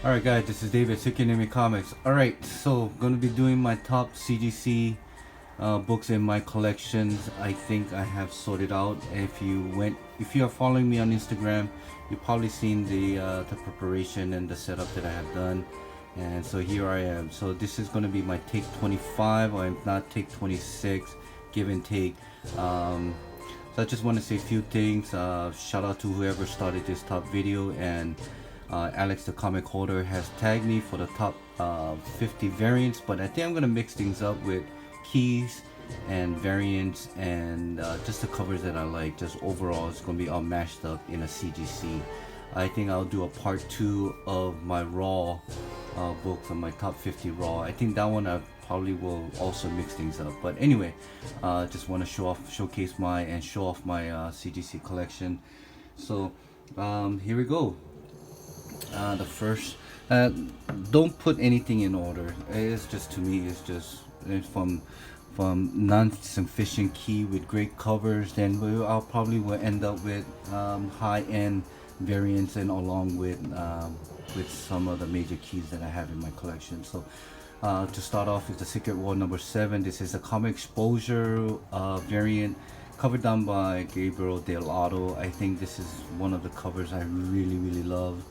Alright guys, this is David, Tsukinimi Comics. Alright, so gonna be doing my top CGC books in my collections. I think I have sorted out. If you are following me on Instagram, you've probably seen the preparation and the setup that I have done. And so here I am. So this is gonna be my take 25, or if not take 26, give and take. So I just want to say a few things. Shout out to whoever started this top video, and Alex the comic holder has tagged me for the top 50 variants, but I think I'm gonna mix things up with keys and variants and just the covers that I like. Just overall, it's gonna be all mashed up in a CGC. I think I'll do a part 2 of my raw books on my top 50 raw. I think that one I probably will also mix things up. But anyway, just want to showcase my CGC collection. So here we go. The first, don't put anything in order. It's just, to me, it's from non-sufficient key with great covers. Then I'll probably will end up with high-end variants, and along with some of the major keys that I have in my collection. So to start off with the Secret War number 7. This is a comic exposure variant, covered down by Gabriel Del. I think this is one of the covers I really love.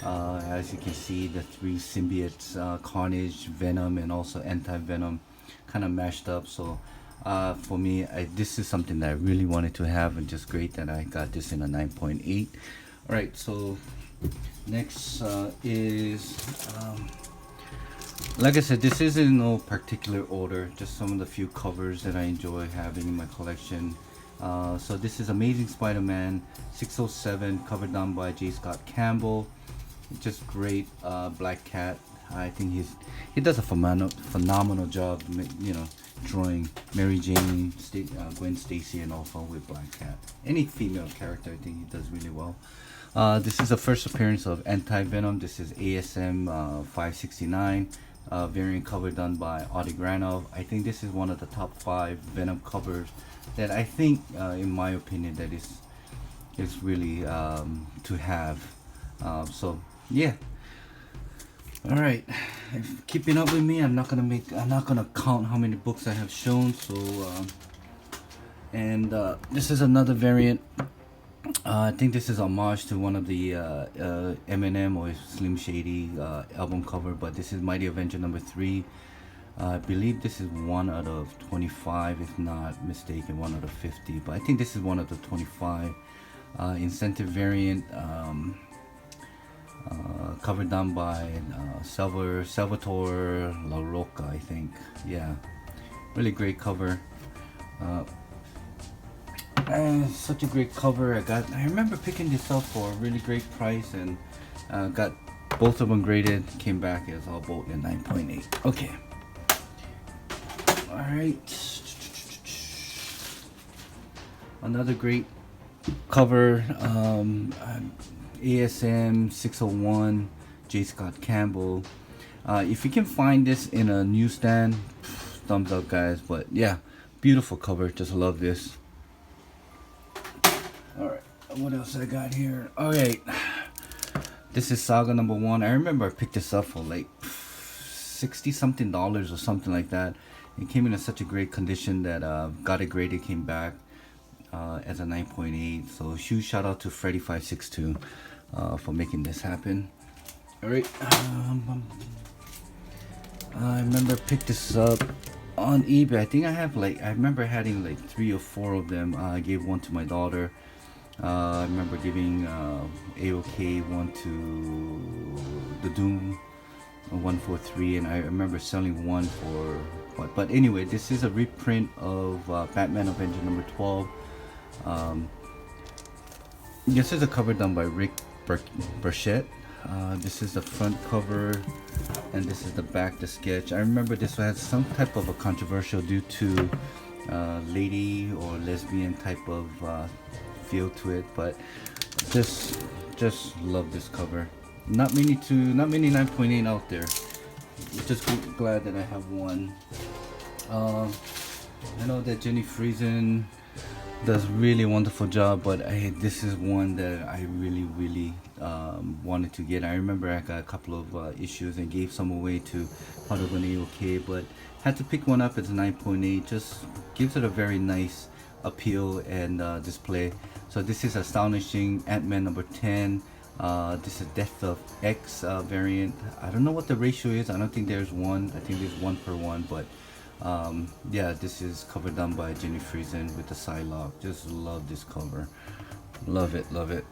As you can see, the 3 symbiotes, Carnage, Venom, and also Anti-Venom, kind of mashed up. So for me, this is something that I really wanted to have, and just great that I got this in a 9.8. Alright, so next is, like I said, this is in no particular order, just some of the few covers that I enjoy having in my collection. So this is Amazing Spider-Man 607, covered down by J. Scott Campbell. Just great. Black Cat, I think he does a phenomenal job, drawing Mary Jane, Gwen Stacy, and also with Black Cat. Any female character, I think he does really well. This is the first appearance of Anti-Venom. This is ASM 569, variant cover done by Adi Granov. I think this is one of the top 5 Venom covers that I think, in my opinion, that is really to have. So yeah. All right, if keeping up with me, I'm not gonna count how many books I have shown. So this is another variant. I think this is homage to one of the Eminem or Slim Shady album cover, but this is Mighty Avenger number 3. I believe this is one out of 25, if not mistaken, one out of 50. But I think this is one of the 25 incentive variant. Covered down by Salvatore La Rocca, I think. Yeah, really great cover. And such a great cover. I remember picking this up for a really great price, and got both of them graded. Came back as all both in 9.8. Okay. All right. Another great cover. ASM 601, J. Scott Campbell. If you can find this in a newsstand, thumbs up, guys. But yeah, beautiful cover. Just love this. Alright, what else I got here? Alright, this is Saga number 1. I remember I picked this up for like $60 something or something like that. It came in such a great condition that got it graded, came back as a 9.8. So huge shout out to Freddy562 for making this happen. Alright, I remember I picked this up on eBay. I think I remember having like 3 or 4 of them. I gave one to my daughter. I remember giving AOK one to the Doom 143, and I remember selling one for what. But anyway, this is a reprint of Batman Avenger number 12. This is a cover done by Rick Burchett. This is the front cover, and this is the back, the sketch. I remember this had some type of a controversial due to lady or lesbian type of feel to it, but just love this cover. Not many 9.8 out there. Just glad that I have one. I know that Jenny Friesen does really wonderful job, but this is one that I really wanted to get. I remember I got a couple of issues and gave some away to Hardogane OK, but had to pick one up. It's a 9.8, just gives it a very nice appeal and display. So this is Astonishing Ant-Man number 10. This is Death of X variant. I don't know what the ratio is. I don't think there's one. I think there's 1/1, but yeah, this is cover done by Jenny Friesen with the Psylocke. Just love this cover. Love it, love it.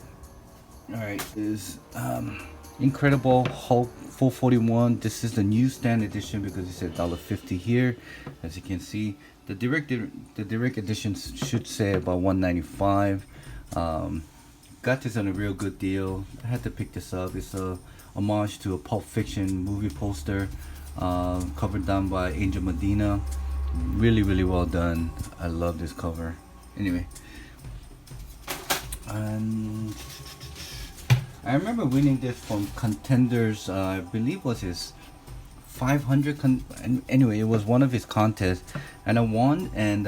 Alright, is Incredible Hulk 441. This is the newsstand edition because it said $1.50 here. As you can see, the direct edition should say about $1.95. Got this on a real good deal. I had to pick this up. It's a homage to a Pulp Fiction movie poster, covered done by Angel Medina. Really well done. I love this cover. Anyway, I remember winning this from Contenders. I believe was his 500 anyway, it was one of his contests and I won, and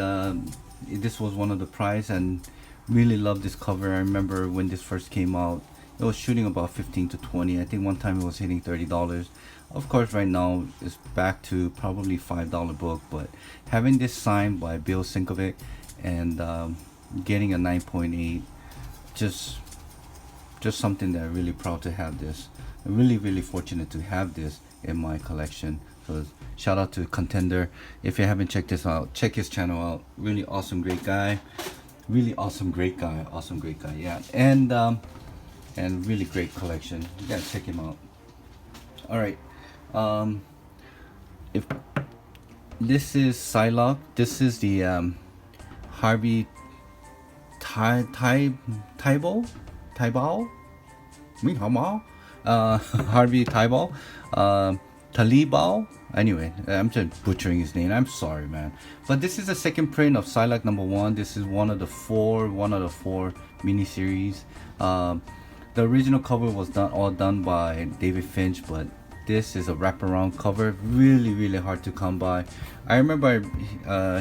this was one of the prize, and really love this cover. I remember when this first came out, it was shooting about 15 to 20. I think one time it was hitting $30. Of course right now it's back to probably $5 book, but having this signed by Bill Sinkovic and getting a 9.8, just something that I'm really proud to have this. I'm really fortunate to have this in my collection. So shout out to Contender. If you haven't checked this out, check his channel out. Really awesome, great guy. Really awesome, great guy. Awesome, great guy. Yeah, and really great collection. You gotta check him out. All right. If this is Psylocke, this is the Harvey Tybal. Harvey Tybal. Talibal. Anyway, I'm just butchering his name. I'm sorry, man. But this is the second print of Psylocke number 1. This is one of the four miniseries. The original cover was all done by David Finch, but this is a wraparound cover. Really hard to come by. I remember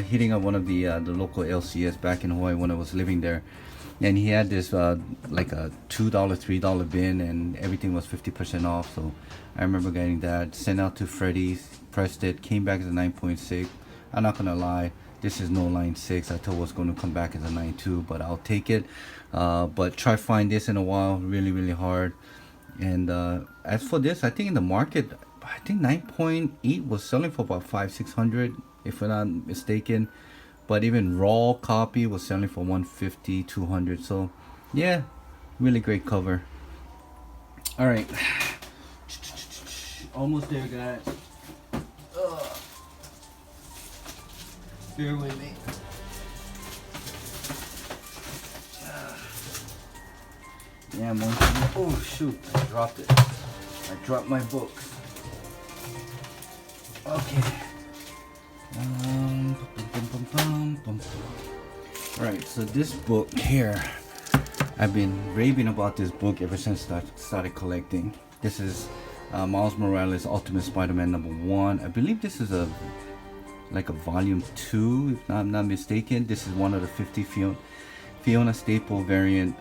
hitting up one of the local LCS back in Hawaii when I was living there, and he had this like a $2 $3 bin, and everything was 50% off. So I remember getting that, sent out to Freddy's, pressed it, came back as a 9.6. I'm not gonna lie, this is no line 6. I thought it was going to come back as a 9.2, but I'll take it. But try find this in a while, really hard. And as for this, I think in the market, I think 9.8 was selling for about $500-600 if I'm not mistaken. But even raw copy was selling for $150-200. So yeah, really great cover. All right, almost there, guys. Bear with me. Yeah, I'm on. Oh shoot, I dropped it. I dropped my book. Okay. Alright, so this book here, I've been raving about this book ever since I started collecting. This is Miles Morales Ultimate Spider-Man number 1. I believe this is like a volume 2, if I'm not mistaken. This is one of the 50 Fiona Staple variant.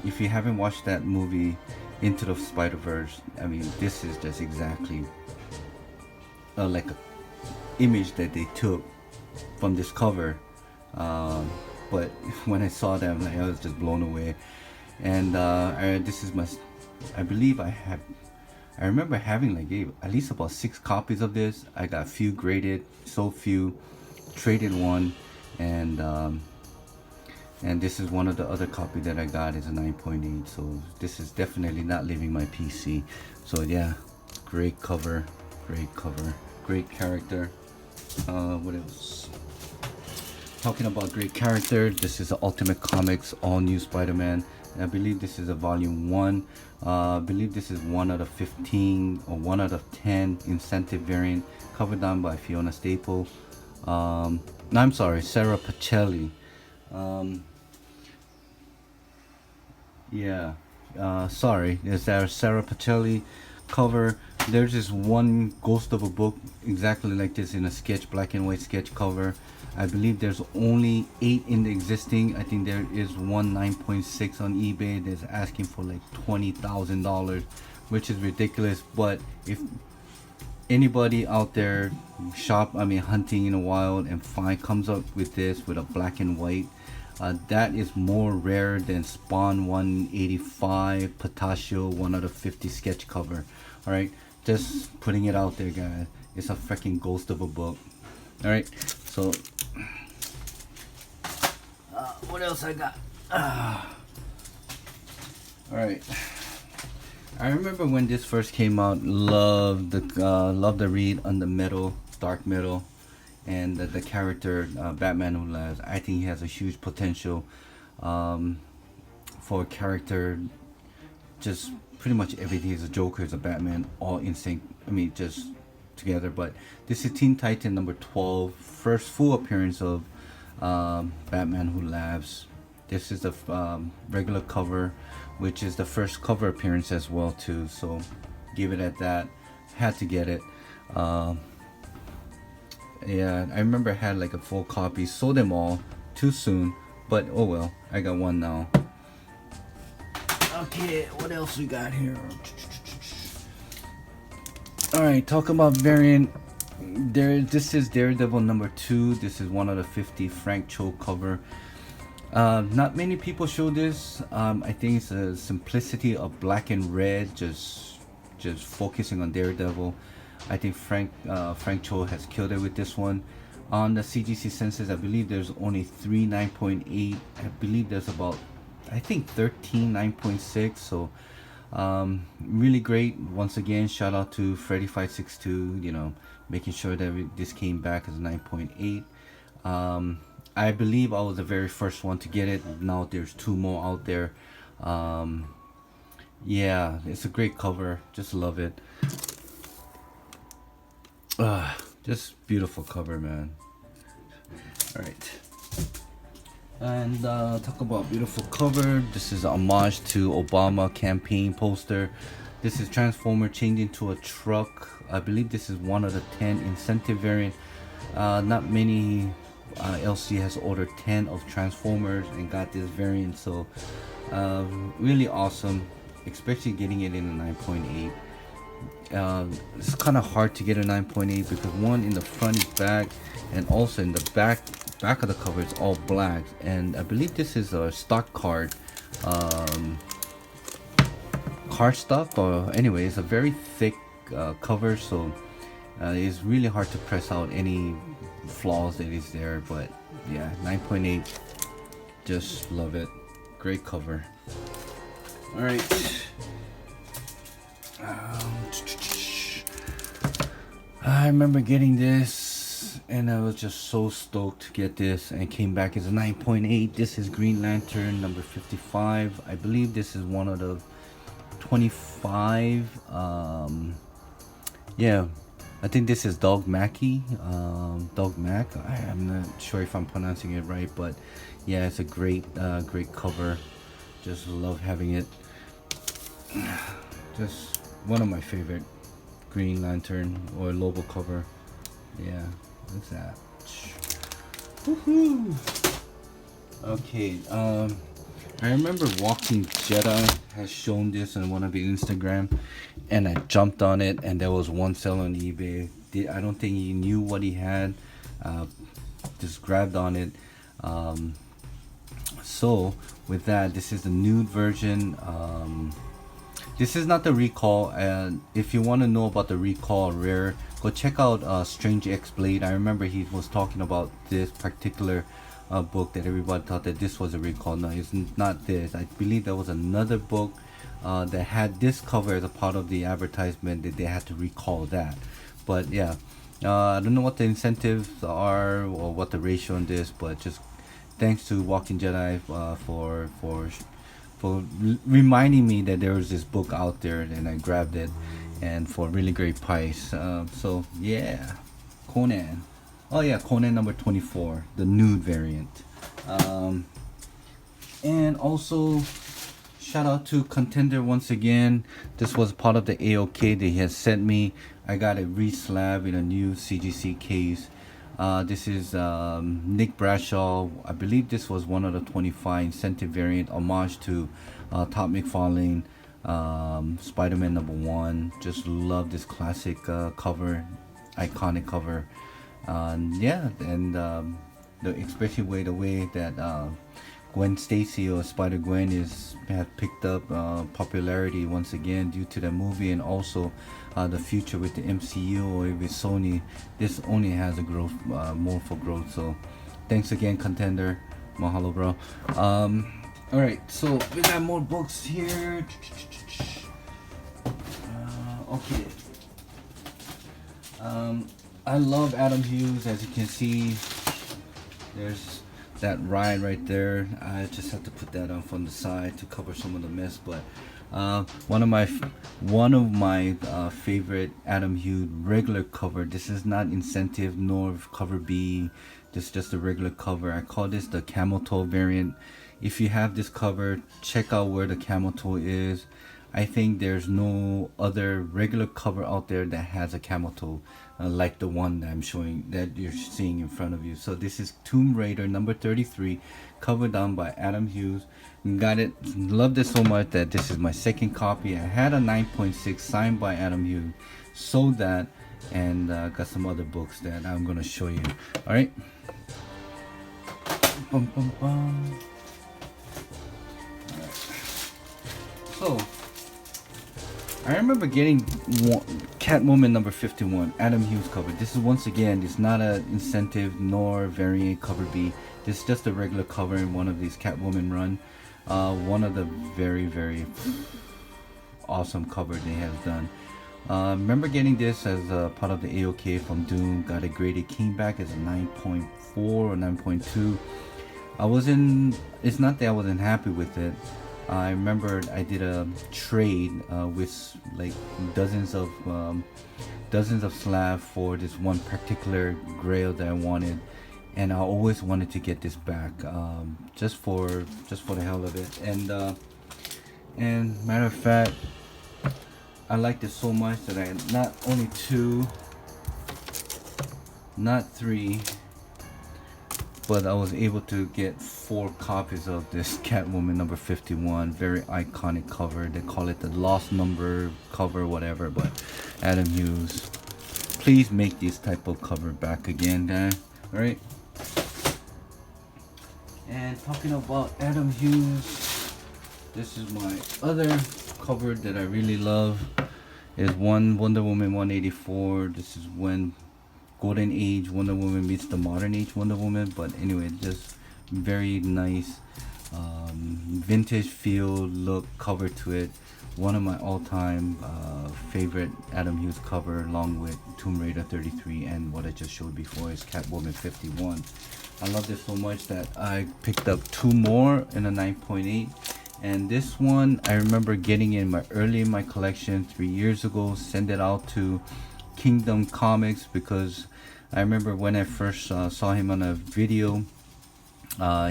If you haven't watched that movie Into the Spider-Verse, I mean, this is just exactly like a image that they took from this cover. But when I saw them, I was just blown away. And this is I believe I remember having like at least about 6 copies of this. I got few graded, so few, traded one, and this is one of the other copy that I got is a 9.8. So this is definitely not leaving my PC. So yeah, great cover, great character. What else? Talking about great character, this is the Ultimate Comics All New Spider-Man. I believe this is a volume 1. I believe this is 1 out of 15 or 1 out of 10 incentive variant, covered down by Fiona Staple. No, I'm sorry, Sarah Pacelli. Yeah, sorry, there's our Sarah Pacelli cover. there's this one ghost of a book exactly like this in a sketch, black and white sketch cover. I believe there's only 8 in the existing. I think there is one 9.6 on eBay that's asking for like $20,000, which is ridiculous. But if anybody out there hunting in the wild and comes up with this with a black and white, that is more rare than Spawn 185 Pistachio 1 out of 50 sketch cover. All right, just putting it out there, guys. It's a freaking ghost of a book. All right, so what else I got? All right, I remember when this first came out. Loved the read on the metal, dark metal, and the character Batman Who Laughs. I think he has a huge potential for a character. Just pretty much everything is a Joker, is a Batman, all in sync. I mean, just together. But this is Teen Titan number 12, first full appearance of Batman Who Laughs. This is the regular cover, which is the first cover appearance as well too. So give it at that. Had to get it. Yeah, I remember I had like a full copy. Sold them all too soon, but oh well. I got one now. Okay, what else we got here? Alright, talk about variant. This is Daredevil number 2. This is 1 out of 50 Frank Cho cover. Not many people show this. I think it's a simplicity of black and red, just focusing on Daredevil. I think Frank Cho has killed it with this one. On the CGC census, I believe there's only 3 9.8. I believe there's about, I think 13 9.6. So really great. Once again, shout out to Freddy562, you know, making sure that this came back as 9.8. I believe I was the very first one to get it. Now there's 2 more out there. Yeah, it's a great cover. Just love it. Just beautiful cover, man. All right. And talk about beautiful cover. This is a homage to Obama campaign poster. This is Transformer changing to a truck. I believe this is 1 of the 10 incentive variant. Not many LC has ordered 10 of Transformers and got this variant, so really awesome, especially getting it in a 9.8. It's kind of hard to get a 9.8 because one, in the front is black, and also in the back of the cover it's all black. And I believe this is a stock card stock, or anyway, it's a very thick cover, so it's really hard to press out any flaws that is there. But yeah, 9.8, just love it. Great cover. All right. I remember getting this and I was just so stoked to get this, and came back as a 9.8. This is Green Lantern number 55. I believe this is 1 out of 25. Yeah, I think this is Dog Mackie. Dog Mac. I'm not sure if I'm pronouncing it right, but yeah, it's a great cover. Just love having it. Just one of my favorite Green Lantern or Lobo cover. Yeah, what's that? Woohoo! Okay, I remember Walking Jedi has shown this on one of his Instagram, and I jumped on it, and there was one sale on eBay. I don't think he knew what he had. Just grabbed on it. So with that, this is the nude version. This is not the recall, and if you want to know about the recall rare, go check out Strange X Blade. I remember he was talking about this particular book that everybody thought that this was a recall. No, it's not this. I believe there was another book that had this cover as a part of the advertisement that they had to recall that. But yeah, I don't know what the incentives are or what the ratio on this, but just thanks to Walking Jedi for reminding me that there was this book out there, and I grabbed it, and for a really great price. So yeah, Conan. Oh yeah, Conan number 24, the nude variant. And also shout out to Contender once again. This was part of the AOK that he has sent me. I got it re-slabbed in a new CGC case. This is Nick Bradshaw. I believe this was one of the 25 incentive variant homage to Top McFarlane, Spider-Man #1. Just love this classic cover, iconic cover. Yeah, and especially the way that Gwen Stacy or Spider-Gwen has picked up popularity once again due to the movie, and also the future with the MCU or with Sony. This only has a growth, more for growth. So thanks again, Contender. Mahalo, bro. Alright, so we got more books here. Okay. I love Adam Hughes. As you can see, there's that ride right there. I just have to put that on from the side to cover some of the mess. But one of my favorite Adam Hughes regular cover. This is not incentive nor cover B. This is just a regular cover. I call this the camel toe variant. If you have this cover, check out where the camel toe is. I think there's no other regular cover out there that has a camel toe like the one that I'm showing, that you're seeing in front of you. So this is Tomb Raider number 33, covered down by Adam Hughes. Got it, loved it so much that this is my second copy. I had a 9.6 signed by Adam Hughes, sold that, and got some other books that I'm gonna show you. All right. Bum, bum, bum. All right. So I remember getting Catwoman number 51, Adam Hughes cover. This is once again, it's not an incentive nor variant cover B. This is just a regular cover in one of these Catwoman run. One of the very, very awesome cover they have done. Remember getting this as a part of the AOK from Doom. Got it graded, came back as a 9.4 or 9.2. It's not that I wasn't happy with it. I remember I did a trade with like dozens of slab for this one particular Grail that I wanted, and I always wanted to get this back, just for the hell of it. And matter of fact, I liked it so much that I not only 2, not 3, but I was able to get 4 copies of this Catwoman number 51. Very iconic cover. They call it the lost number cover, whatever. But Adam Hughes, please make this type of cover back again, guys. All right. And talking about Adam Hughes, this is my other cover that I really love. Is Wonder Woman 184. This is when Golden Age Wonder Woman meets the modern age Wonder Woman. But anyway, just very nice vintage feel look cover to it. One of my all-time favorite Adam Hughes cover, along with Tomb Raider 33 and what I just showed before is Catwoman 51. I love this so much that I picked up 2 more in a 9.8. And this one I remember getting early in my collection 3 years ago. Send it out to Kingdom Comics because I remember when I first saw him on a video,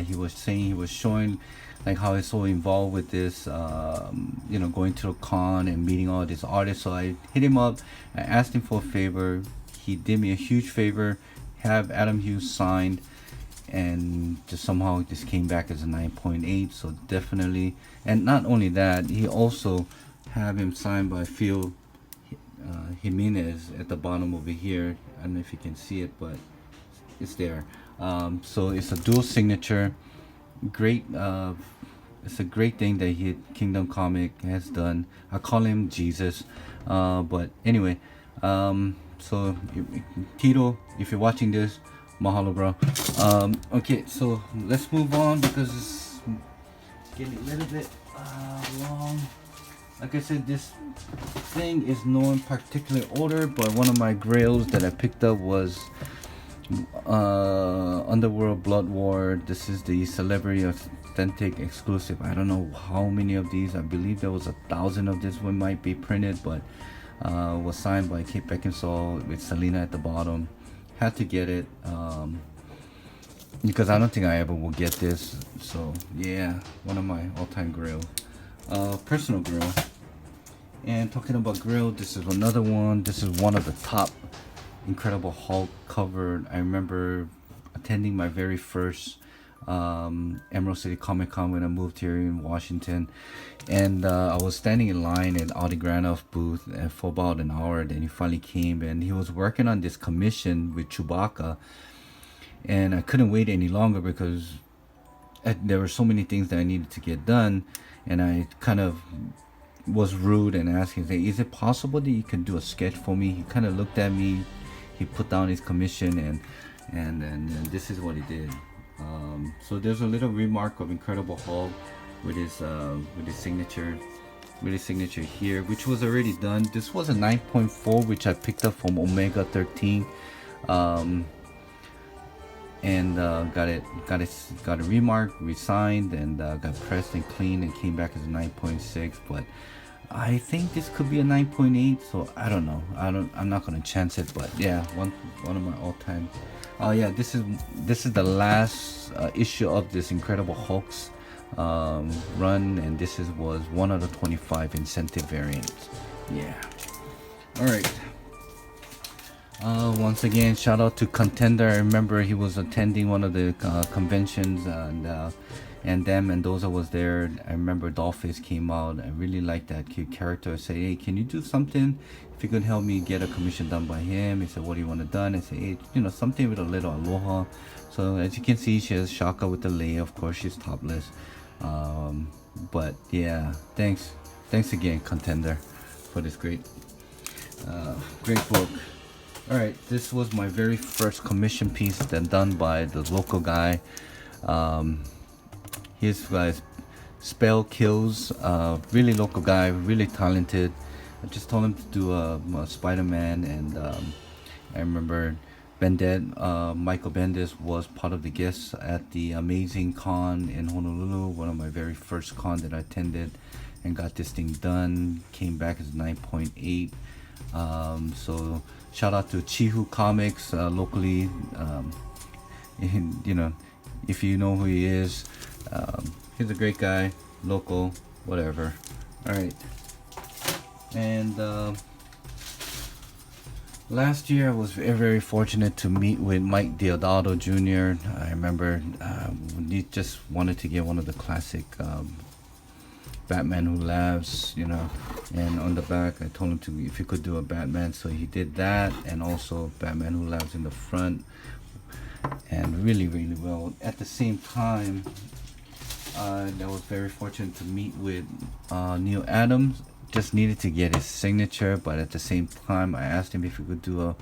he was showing like how he's so involved with this, going to a con and meeting all these artists. So I hit him up, I asked him for a favor. He did me a huge favor, have Adam Hughes signed, and just somehow this came back as a 9.8. So definitely, and not only that, he also have him signed by Phil Jimenez at the bottom over here. I don't know if you can see it, but it's there. So it's a dual signature. Great. It's a great thing that Kingdom Comic has done. I call him Jesus, but anyway. So Tito, if you're watching this, mahalo, bro. Okay, so let's move on because it's getting a little bit long. Like I said, this thing is no in particular order, but one of my grails that I picked up was Underworld Blood War. This is the Celebrity Authentic Exclusive. I don't know how many of these. I believe there was 1,000 of this one might be printed, but was signed by Kate Beckinsale with Selena at the bottom. Had to get it because I don't think I ever will get this. So yeah, one of my all-time grails. personal Grail. And talking about Grail, this is another one. This is one of the top Incredible Hulk cover. I remember attending my very first Emerald City Comic Con when I moved here in Washington, and I was standing in line at Audi Granoff booth for about an hour. Then he finally came, and he was working on this commission with Chewbacca, and I couldn't wait any longer because there were so many things that I needed to get done, and I kind of was rude and asked him, "Hey, is it possible that you can do a sketch for me?" He kind of looked at me, he put down his commission, and this is what he did. So there's a little remark of Incredible Hulk with his signature, here, which was already done. This was a 9.4, which I picked up from Omega 13, and got a remark, resigned, and got pressed and cleaned, and came back as a 9.6. But I think this could be a 9.8, so I don't know. I'm not gonna chance it, but yeah, one of my all-time. Oh yeah, this is the last issue of this Incredible Hulk's run, and this was one of the 25 incentive variants. Yeah. All right. Once again, shout out to Contender. I remember he was attending one of the conventions, and them and Mendoza was there. I remember Dollface came out. I really liked that cute character. I said, "Hey, can you do something? If you could help me get a commission done by him." He said, "What do you want it done?" I said, "Hey, something with a little Aloha." So as you can see, she has Shaka with the lei. Of course, she's topless. But yeah, thanks again, Contender, for this great book. All right, this was my very first commission piece that done by the local guy. His guy's Spell Kills, really local guy, really talented. I just told him to do a Spider-Man, and I remember Michael Bendis was part of the guests at the Amazing Con in Honolulu, one of my very first con that I attended, and got this thing done. Came back as 9.8. So shout out to Chihu Comics locally. If you know who he is, he's a great guy, local, whatever. All right. And last year I was very fortunate to meet with Mike Deodato Jr. I remember he just wanted to get one of the classic Batman Who Laughs, and on the back I told him if he could do a Batman, so he did that, and also Batman Who Laughs in the front, and really well. At the same time, I was very fortunate to meet with Neil Adams. Just needed to get his signature, but at the same time I asked him if he could do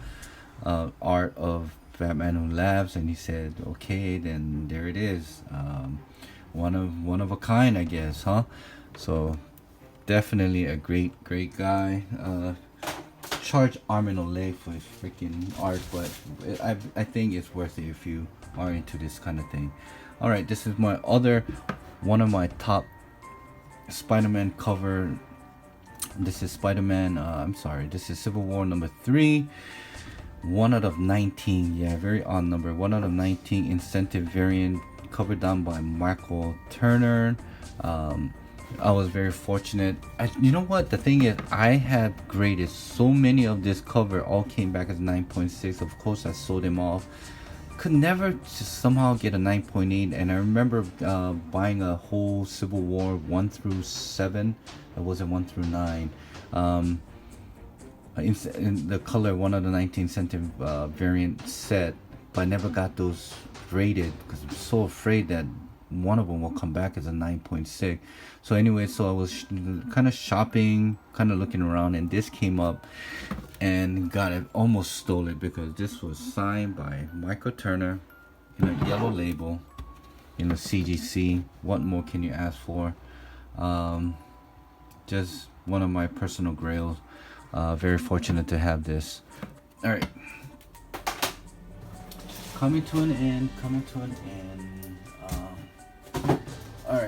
a art of Batman Who Laughs, and he said okay. Then there it is, one of a kind, I guess, huh? So definitely a great guy. Charge arm and a leg for his freaking art, but I think it's worth it if you are into this kind of thing. All right, this is one of my top Spider-Man cover. This is Spider-Man, this is Civil War number 3. 1 out of 19, yeah, very odd number. 1 out of 19 incentive variant, covered down by Michael Turner. I was very fortunate. You know what? The thing is, I had graded so many of this cover, all came back as 9.6. Of course, I sold them off. Could never just somehow get a 9.8. And I remember buying a whole Civil War 1 through 7. It wasn't 1 through 9. In the color 1 out of 19 incentive variant set, but I never got those graded because I'm so afraid that one of them will come back as a 9.6. So anyway, so I was kind of shopping, kind of looking around, and this came up, and got it, almost stole it, because this was signed by Michael Turner in a yellow label in a CGC. What more can you ask for? Just one of my personal grails. Very fortunate to have this. All right, coming to an end. All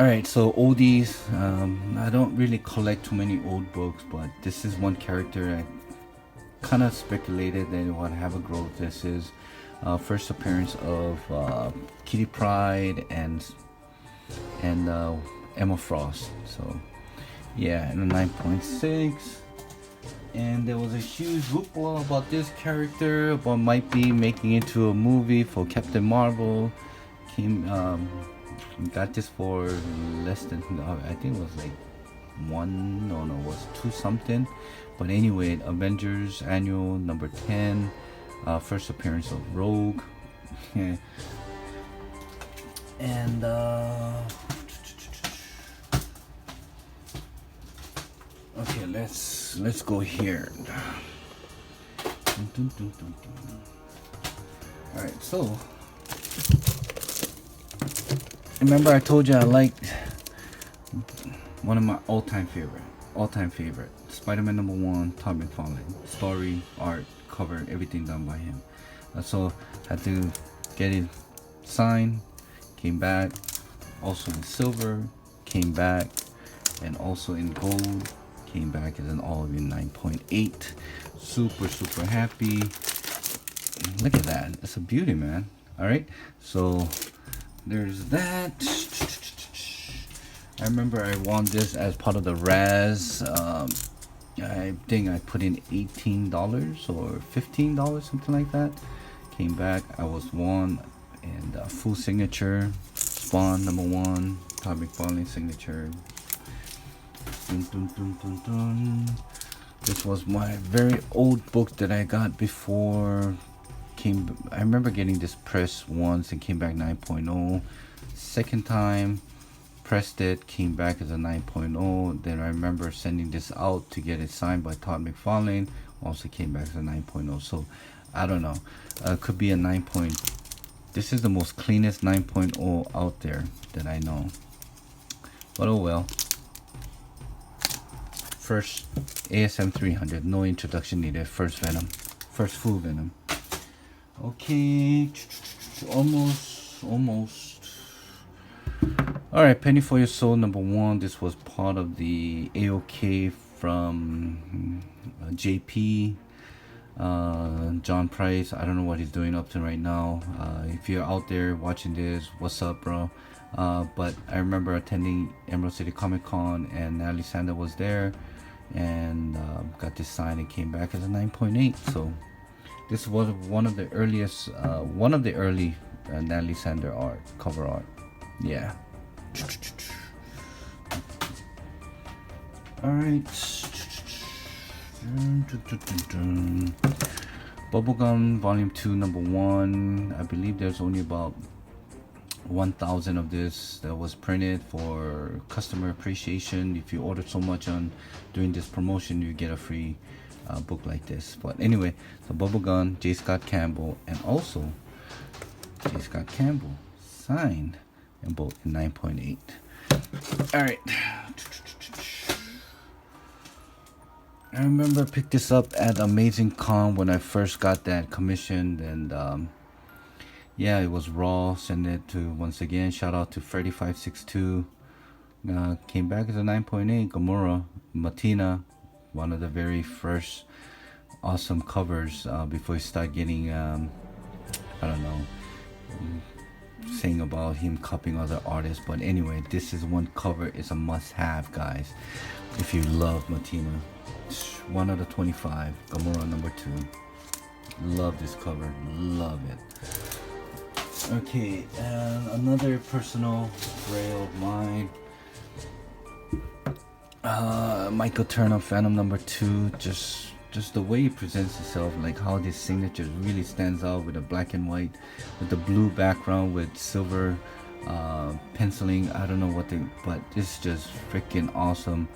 right, so oldies. I don't really collect too many old books, but this is one character I kind of speculated that it would have a growth. This is First appearance of Kitty Pryde and Emma Frost. So yeah, and a 9.6. And there was a huge hoopla about this character, about might be making it into a movie for Captain Marvel. Got this for less than, I think it was like it was 2 something. But anyway, Avengers Annual number 10, first appearance of Rogue. And okay, let's go here. All right, so remember I told you I liked one of my all-time favorite, Spider-Man number 1, Todd McFarlane. Story, art, cover, everything done by him. So had to get it signed. Came back, also in silver. Came back, and also in gold. Came back as an all-in 9.8. Super happy. Look at that. That's a beauty, man. All right. So there's that. I remember I won this as part of the Raz. I think I put in $18 or $15, something like that. Came back, I was won, and full signature. Spawn number 1, Todd McFarlane signature. This was my very old book that I got before. I remember getting this press once and came back 9.0. Second time, pressed it, came back as a 9.0. Then I remember sending this out to get it signed by Todd McFarlane, also came back as a 9.0. So I don't know, could be a 9. This is the most cleanest 9.0 out there that I know, but oh well. First ASM 300, no introduction needed. First Venom, first full Venom. Okay, almost. All right, Penny for Your Soul number 1. This was part of the AOK from JP, John Price. I don't know what he's doing up to right now. If you're out there watching this, what's up, bro? But I remember attending Emerald City Comic Con, and Natalie Sander was there, and got this signed and came back as a 9.8. So this was one of the earliest, early Natalie Sander art, cover art. Yeah. All right. Bubblegum Volume 2 number 1. I believe there's only about 1,000 of this that was printed for customer appreciation. If you order so much on during this promotion, you get a free book like this. But anyway, so Bubblegum, J. Scott Campbell, and also J. Scott Campbell signed, and both in 9.8. All right. I remember I picked this up at Amazing Con when I first got that commissioned, and yeah, it was raw. Send it to, once again, shout out to Freddy562. Came back as a 9.8. Gamora, Matina, one of the very first awesome covers before you start getting I don't know, saying about him copying other artists. But anyway, this is one cover, is a must-have, guys, if you love Matina. 1 out of 25. Gamora number 2. Love this cover, love it. Okay, and another personal Grail of mine, Michael Turner, Phantom number 2. Just the way he presents himself, like how this signature really stands out with the black and white, with the blue background with silver penciling. I don't know what but it's just freaking awesome.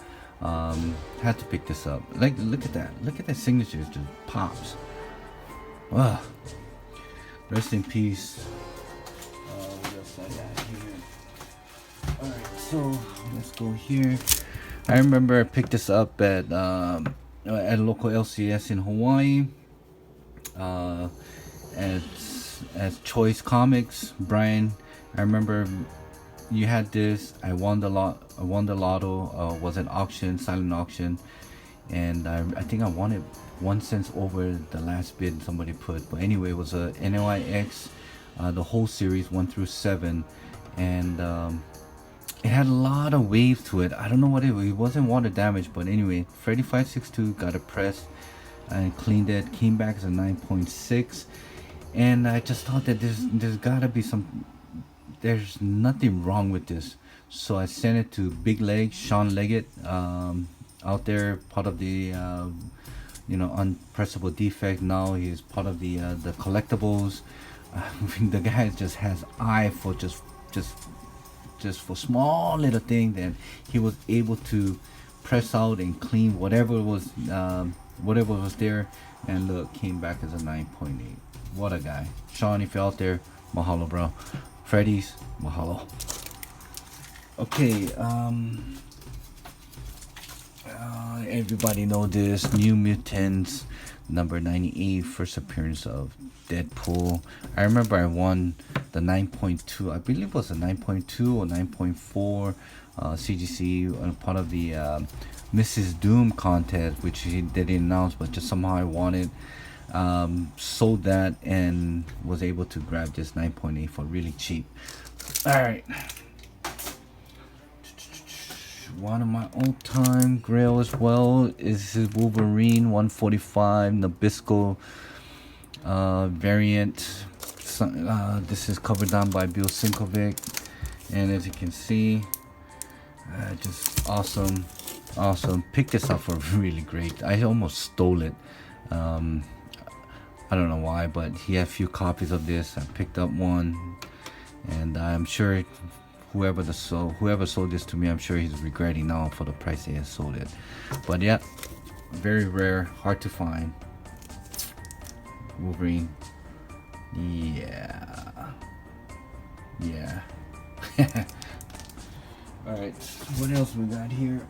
Had to pick this up. Like, look at that signature, it just pops. Wow. Rest in peace. What else I got here? Alright, so let's go here. I remember I picked this up at a local LCS in Hawaii, as Choice Comics. Brian, I remember you had this. I won the lotto. Was an auction, silent auction, and I think I won it 1 cent over the last bid somebody put. But anyway, it was a NOIX, the whole series 1 through 7, and it had a lot of waves to it. I don't know what it was. It wasn't water damage, but anyway, Freddy 562 got it pressed and cleaned it. Came back as a 9.6, and I just thought that there's gotta be some. There's nothing wrong with this, so I sent it to Big Leg Sean Leggett, out there, part of the unpressable defect. Now he's part of the collectibles. The guy just has eye for just for small little thing that he was able to press out and clean whatever was there, and look, came back as a 9.8. What a guy. Sean, if you're out there, mahalo, bro. Freddy's, mahalo. Okay, everybody know this. New Mutants number 98, first appearance of Deadpool. I remember I won the 9.2, I believe it was a 9.2 or 9.4 CGC, part of the Mrs. Doom contest, which he didn't announce, but just somehow I won it. Sold that and was able to grab this 9.8 for really cheap. Alright, one of my all-time Grail as well is his Wolverine 145 Nabisco variant. This is covered down by Bill Sinkovic, and as you can see, just awesome. Picked this up for really great. I almost stole it. I don't know why, but he had a few copies of this. I picked up one, and I'm sure whoever sold this to me, I'm sure he's regretting now for the price he has sold it. But yeah, very rare, hard to find. Wolverine. Yeah. Alright, what else we got here?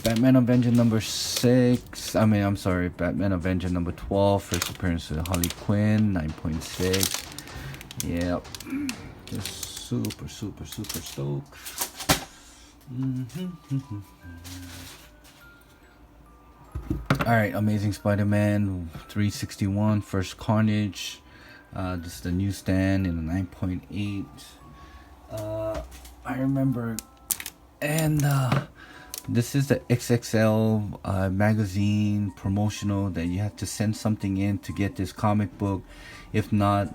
Batman Avenger number 6. Batman Avenger number 12. First appearance of Harley Quinn, 9.6. Yep. Just super stoked. Alright, Amazing Spider-Man 361, First Carnage. This is the newsstand in a 9.8. I remember, and this is the XXL magazine promotional that you have to send something in to get this comic book. If not,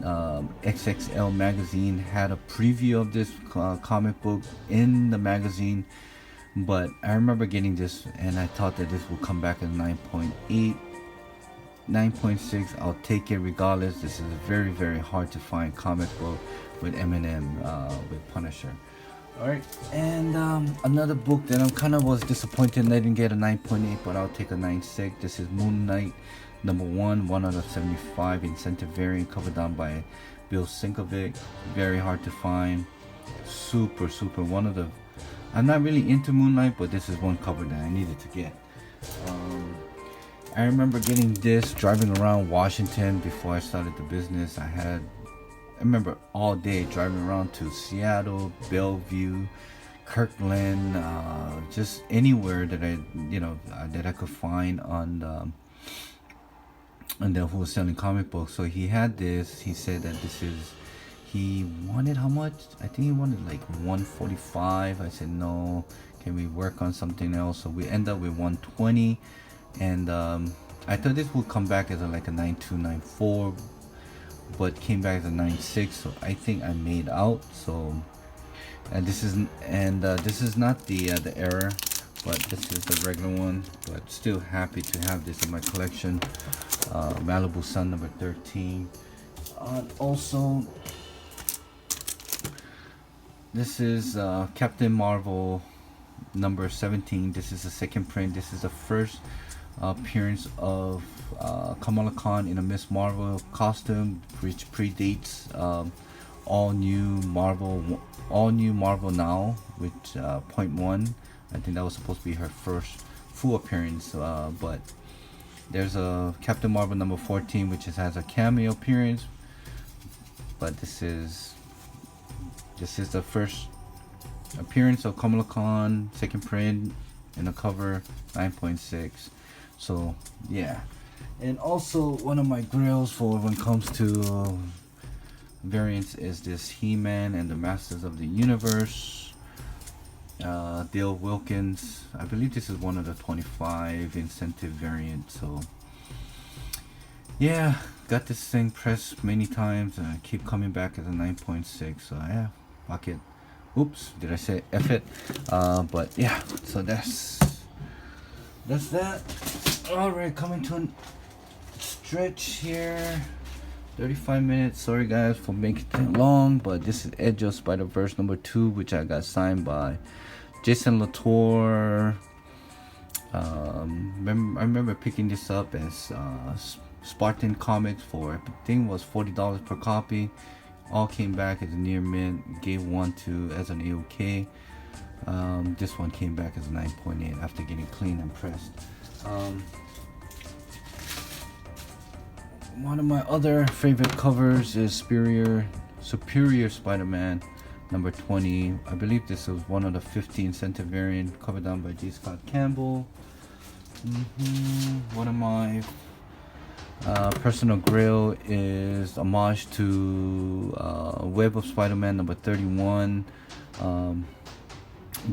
XXL magazine had a preview of this comic book in the magazine. But I remember getting this, and I thought that this would come back at 9.8, 9.6. I'll take it regardless. This is a very, very hard to find comic book with Eminem, with Punisher. Alright, and another book that I'm kind of was disappointed I didn't get a 9.8, but I'll take a 9.6. This is Moon Knight number 1 out of 75, incentive variant, covered down by Bill Sinkovic. Very hard to find. Super one of the, I'm not really into Moon Knight, but this is one cover that I needed to get. I remember getting this driving around Washington before I started the business. I remember all day driving around to Seattle, Bellevue, Kirkland, just anywhere that I could find on who was selling comic books. So he had this. He said that he wanted how much? I think he wanted like 145. I said no. Can we work on something else? So we end up with 120, and I thought this would come back as like a 92, 94. But came back as a 9.6, so I think I made out. So, and this is not the error, but this is the regular one. But still happy to have this in my collection. Malibu Sun number 13. Also, this is Captain Marvel number 17. This is the second print. This is the first appearance of Kamala Khan in a Miss Marvel costume, which predates all new Marvel now, with point 1. I think that was supposed to be her first full appearance, but there's a Captain Marvel number 14, which has a cameo appearance, but this is the first appearance of Kamala Khan, second print, in the cover, 9.6. So yeah. And also one of my grails for when it comes to variants is this He-Man and the Masters of the Universe. Dale Wilkins. I believe this is one of the 25 incentive variants. So yeah, got this thing pressed many times and I keep coming back as a 9.6. So yeah, fuck it. Oops, did I say F it? But yeah, so that's that. Alright, coming to a stretch here. 35 minutes. Sorry guys for making it long, but this is Edge of Spider-Verse #2, which I got signed by Jason Latour. I remember picking this up as Spartan Comics for, I think it was $40 per copy. All came back as a near mint. Gave one to as an AOK. This one came back as a 9.8 after getting clean and pressed. One of my other favorite covers is Superior Spider-Man #20. I believe this was one of the 50 incentive variant, covered down by J. Scott Campbell. One of my personal grail is homage to Web of Spider-Man #31.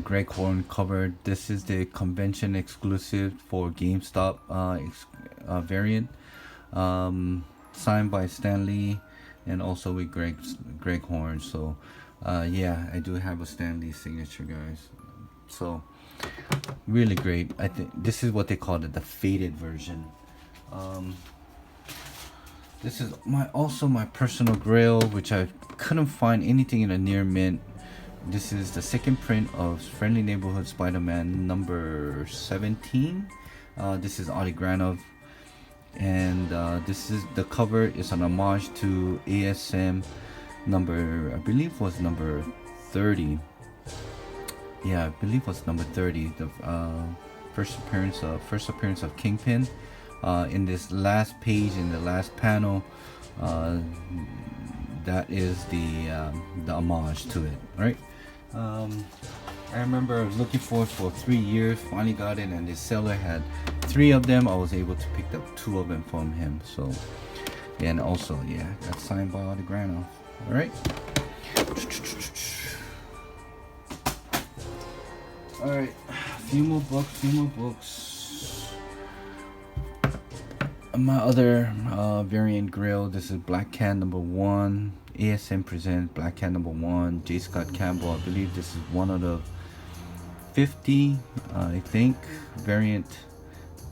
Greg Horn covered. This is the convention exclusive for GameStop variant. Signed by Stan Lee and also with Greg Horn. So yeah, I do have a Stan Lee signature, guys. So really great. I think this is what they call it, the faded version. This is also my personal grail, which I couldn't find anything in a near mint. This is the second print of Friendly Neighborhood Spider-Man #17. This is Adi Granov. And this is the cover is an homage to ASM I believe was number 30. Yeah, I believe was number 30. The first appearance of Kingpin. In this last page, in the last panel, that is the homage to it, right? I remember I was looking for it for 3 years, finally got it, and the seller had 3 of them. I was able to pick up 2 of them from him. So yeah, and also yeah, got signed by Adi Granov. All right. All right, few more books. My other variant grail. This is Black Cat #1. ASM presents Black Cat #1. J. Scott Campbell. I believe this is one of the 50, I think, variant.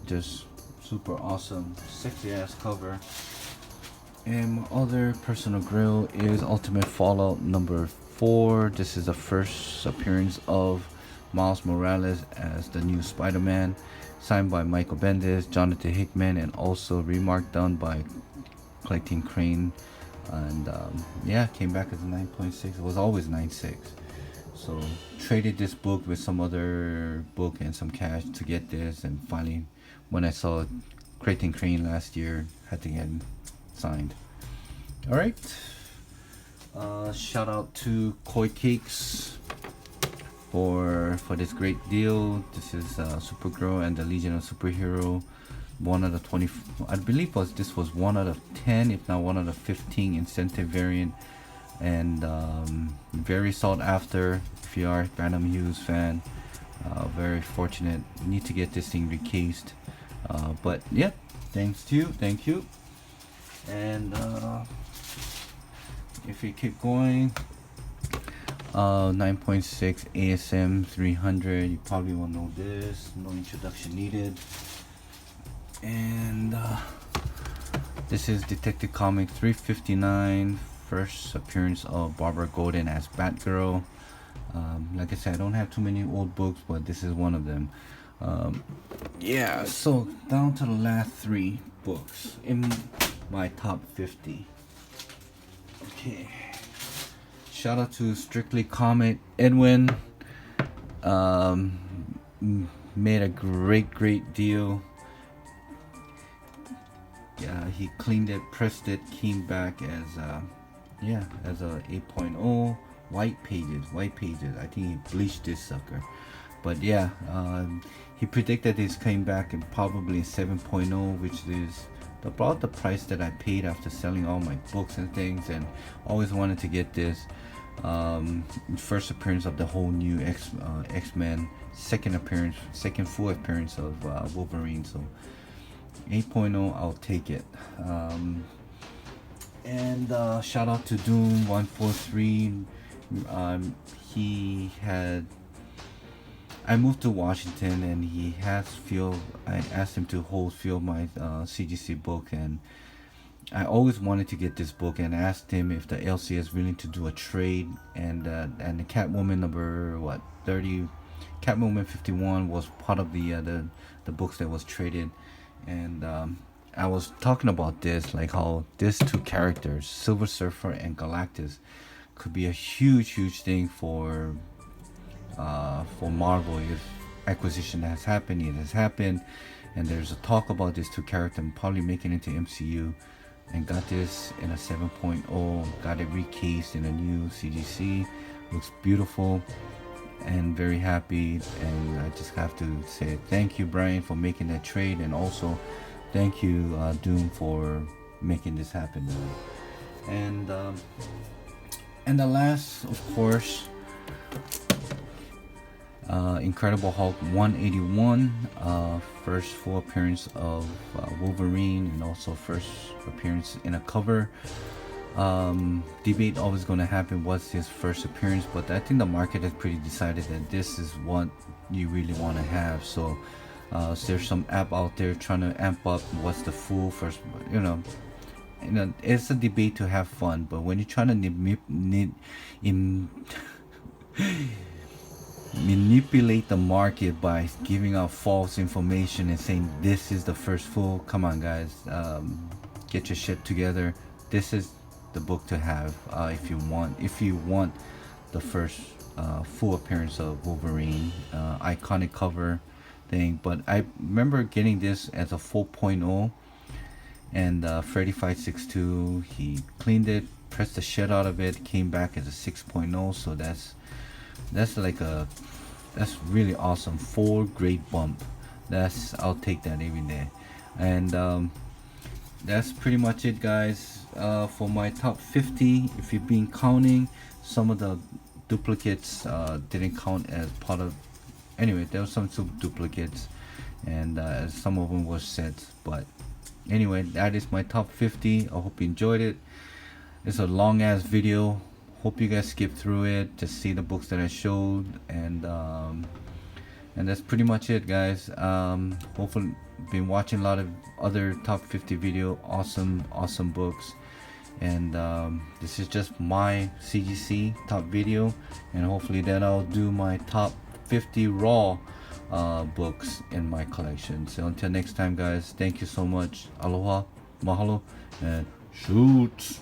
Just super awesome, sexy ass cover. And my other personal grail is Ultimate Fallout #4. This is the first appearance of Miles Morales as the new Spider-Man, signed by Michael Bendis, Jonathan Hickman, and also remark done by Clayton Crane. And yeah, came back as a 9.6. It was always 9.6. So traded this book with some other book and some cash to get this, and finally when I saw Clayton Crane last year, had to get it signed. All right. Shout out to Koi Cakes for this great deal. This is Supergirl and the Legion of Superhero. One of the 20, I believe this was one out of 10, if not one out of 15 incentive variant, and very sought after. If you are a Random Hughes fan, very fortunate. We need to get this thing recased. But yeah, thank you. And if we keep going, 9.6 ASM 300. You probably will know this. No introduction needed. And this is Detective Comics 359. First appearance of Barbara Gordon as Batgirl. Like I said, I don't have too many old books, but this is one of them. Yeah, so down to the last 3 books in my top 50. Okay. Shout out to Strictly Comic Edwin. Made a great deal. Yeah, he cleaned it, pressed it, came back as a 8.0. White pages. I think he bleached this sucker. But yeah, he predicted this came back in probably 7.0, which is about the price that I paid after selling all my books and things, and always wanted to get this. First appearance of the whole new X-Men, second full appearance of Wolverine. So 8.0, I'll take it. And shout out to Doom 143. He had, I moved to Washington, and he has I asked him to hold few of my CGC book, and I always wanted to get this book, and asked him if the LC is willing to do a trade, and the Catwoman number 30, Catwoman 51 was part of the books that was traded, and I was talking about this, like how these two characters, Silver Surfer and Galactus, could be a huge thing for Marvel if acquisition has happened. It has happened, and there's a talk about these two characters probably making it into MCU. And got this in a 7.0, got it recased in a new CGC. Looks beautiful, and very happy. And I just have to say thank you, Brian, for making that trade, and also thank you, Doom, for making this happen. And the last, of course, Incredible Hulk 181, first full appearance of Wolverine, and also first appearance in a cover. Debate always going to happen, what's his first appearance, but I think the market has pretty decided that this is what you really want to have. So there's some app out there trying to amp up what's the full first, it's a debate to have fun, but when you're trying to manipulate the market by giving out false information and saying this is the first full, come on guys, get your shit together. This is the book to have if you want the first full appearance of Wolverine, iconic cover thing. But I remember getting this as a 4.0, and Freddy 562, he cleaned it, pressed the shit out of it, came back as a 6.0. So that's really awesome. 4 grade bump. I'll take that every day. And that's pretty much it, guys, for my top 50. If you've been counting, some of the duplicates didn't count as part of, anyway, there were some duplicates, and some of them were sets. But anyway, that is my top 50. I hope you enjoyed it. It's a long ass video. Hope you guys skip through it to see the books that I showed, and that's pretty much it, guys. Hopefully been watching a lot of other top 50 video, awesome books, and this is just my CGC top video, and hopefully then I'll do my top 50 raw books in my collection. So until next time, guys, thank you so much. Aloha Mahalo, and shoot.